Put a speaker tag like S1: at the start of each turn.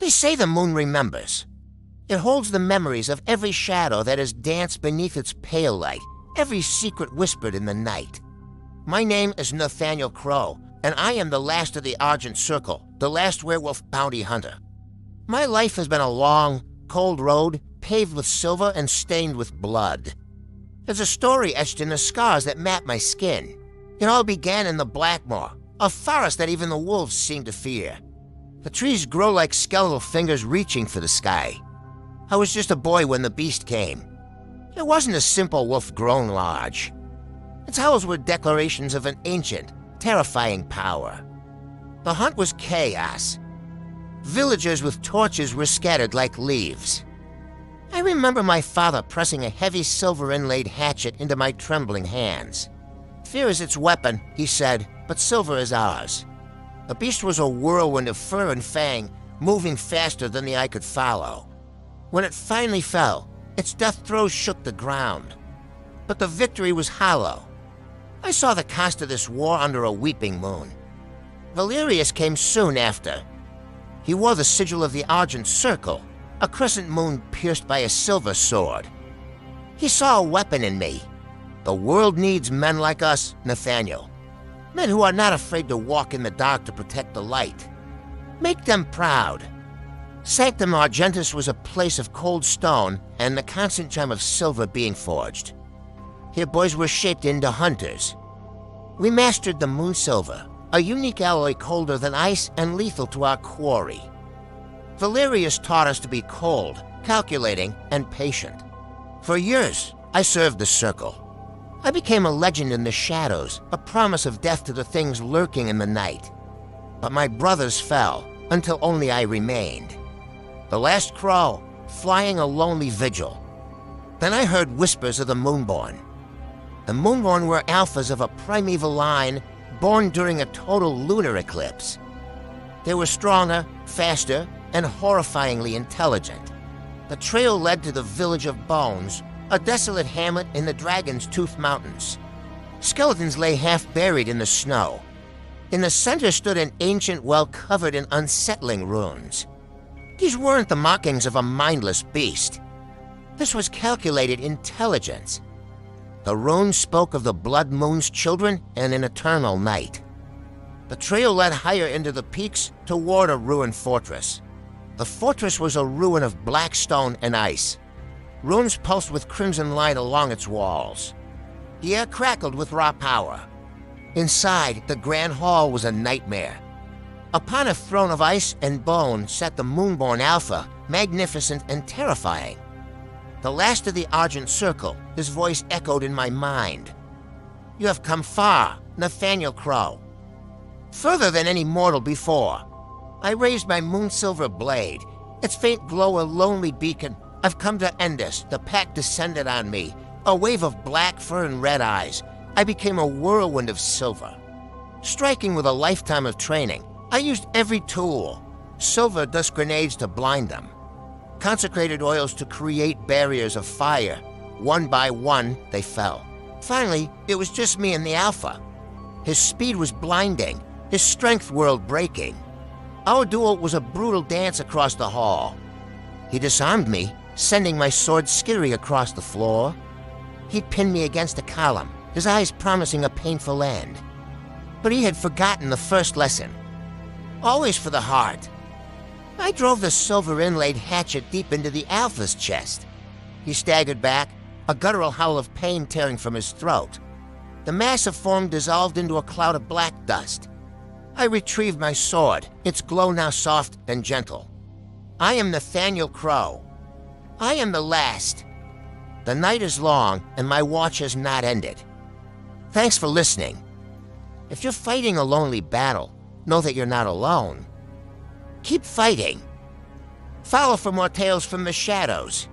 S1: They say the moon remembers. It holds the memories of every shadow that has danced beneath its pale light, every secret whispered in the night. My name is Nathaniel Crowe, and I am the last of the Argent Circle, the last werewolf bounty hunter. My life has been a long, cold road, paved with silver and stained with blood. There's a story etched in the scars that map my skin. It all began in the Blackmoor, a forest that even the wolves seem to fear. The trees grow like skeletal fingers reaching for the sky. I was just a boy when the beast came. It wasn't a simple wolf grown large. Its howls were declarations of an ancient, terrifying power. The hunt was chaos. Villagers with torches were scattered like leaves. I remember my father pressing a heavy silver-inlaid hatchet into my trembling hands. "Fear is its weapon," he said, "but silver is ours." The beast was a whirlwind of fur and fang, moving faster than the eye could follow. When it finally fell, its death throes shook the ground. But the victory was hollow. I saw the cost of this war under a weeping moon. Valerius came soon after. He wore the sigil of the Argent Circle, a crescent moon pierced by a silver sword. He saw a weapon in me. The world needs men like us, Nathaniel. Men who are not afraid to walk in the dark to protect the light. Make them proud. Sanctum Argentis was a place of cold stone and the constant gem of silver being forged. Here boys were shaped into hunters. We mastered the moon silver, a unique alloy colder than ice and lethal to our quarry. Valerius taught us to be cold, calculating, and patient. For years, I served the Circle. I became a legend in the shadows, a promise of death to the things lurking in the night. But my brothers fell, until only I remained. The last crow, flying a lonely vigil. Then I heard whispers of the MoonBorn. The MoonBorn were alphas of a primeval line born during a total lunar eclipse. They were stronger, faster, and horrifyingly intelligent. The trail led to the village of Bones, a desolate hamlet in the Dragon's Tooth Mountains. Skeletons lay half-buried in the snow. In the center stood an ancient well covered in unsettling runes. These weren't the markings of a mindless beast. This was calculated intelligence. The runes spoke of the blood moon's children and an eternal night. The trail led higher into the peaks toward a ruined fortress. The fortress was a ruin of black stone and ice. Runes pulsed with crimson light along its walls. The air crackled with raw power. Inside, the grand hall was a nightmare. Upon a throne of ice and bone sat the MoonBorn Alpha, magnificent and terrifying. The last of the Argent Circle, his voice echoed in my mind. "You have come far, Nathaniel Crowe. Further than any mortal before." I raised my moon-silver blade, its faint glow a lonely beacon. "I've come to end this." The pack descended on me, a wave of black fur and red eyes. I became a whirlwind of silver. Striking with a lifetime of training, I used every tool. Silver dust grenades to blind them. Consecrated oils to create barriers of fire. One by one, they fell. Finally, it was just me and the Alpha. His speed was blinding, his strength world-breaking. Our duel was a brutal dance across the hall. He disarmed me, sending my sword skittering across the floor. He pinned me against a column, his eyes promising a painful end. But he had forgotten the first lesson. Always for the heart. I drove the silver-inlaid hatchet deep into the Alpha's chest. He staggered back, a guttural howl of pain tearing from his throat. The mass of form dissolved into a cloud of black dust. I retrieved my sword, its glow now soft and gentle. I am Nathaniel Crowe. I am the last. The night is long, and my watch has not ended. Thanks for listening. If you're fighting a lonely battle, know that you're not alone. Keep fighting. Follow for more tales from the shadows.